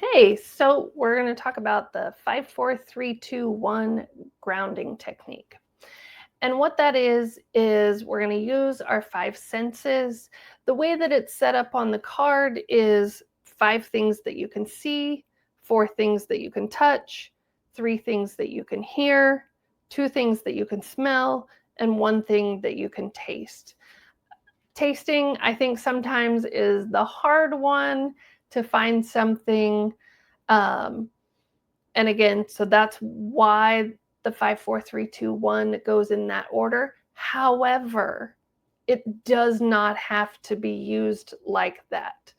Hey, so we're going to talk about the 5, 4, 3, 2, 1 grounding technique. And what that is we're going to use our five senses. The way that it's set up on the card is five things that you can see, four things that you can touch, three things that you can hear, two things that you can smell, and one thing that you can taste. Tasting, I think, sometimes is the hard one to find something. Um, and again, so that's why the 5, 4, 3, 2, 1 goes in that order. However, it does not have to be used like that.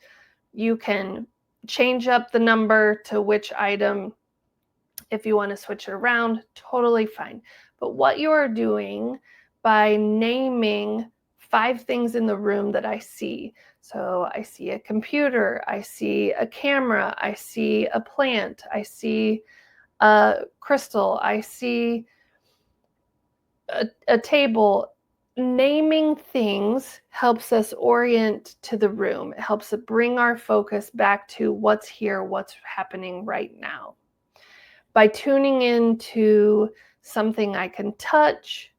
You can change up the number to which item if you want to switch it around, totally fine. But what you are doing by naming five things in the room that I see. So I see a computer, I see a camera, I see a plant, I see a crystal, I see a table. Naming things helps us orient to the room. It helps it bring our focus back to what's here, what's happening right now. By tuning into something I can touch,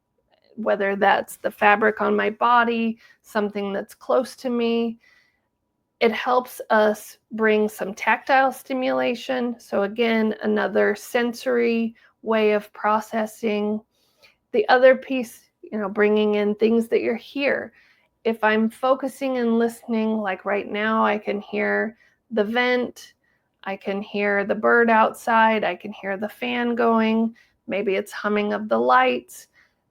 whether that's the fabric on my body, something that's close to me, it helps us bring some tactile stimulation. So, again, another sensory way of processing. The other piece, bringing in things that you're here. If I'm focusing and listening, like right now, I can hear the vent, I can hear the bird outside, I can hear the fan going, maybe it's humming of the lights.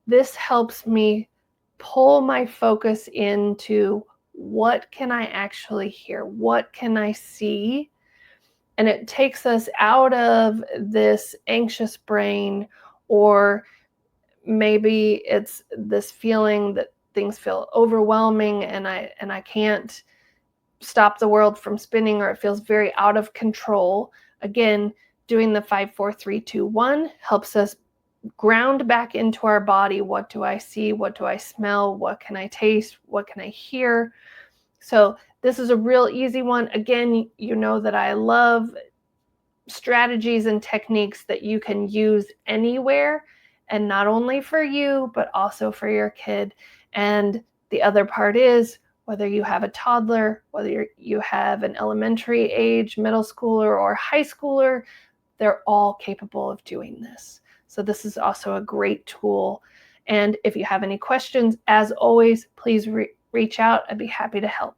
This helps me pull my focus into what can I actually hear? What can I see? And it takes us out of this anxious brain, or maybe it's this feeling that things feel overwhelming and I can't stop the world from spinning, or it feels very out of control. Again, doing the 5, 4, 3, 2, 1 helps us ground back into our body. What do I see? What do I smell? What can I taste? What can I hear? So this is a real easy one. Again, you know that I love strategies and techniques that you can use anywhere, and not only for you, but also for your kid. And the other part is, whether you have a toddler, whether you have an elementary age, middle schooler, or high schooler, they're all capable of doing this. So this is also a great tool. And if you have any questions, as always, please reach out. I'd be happy to help.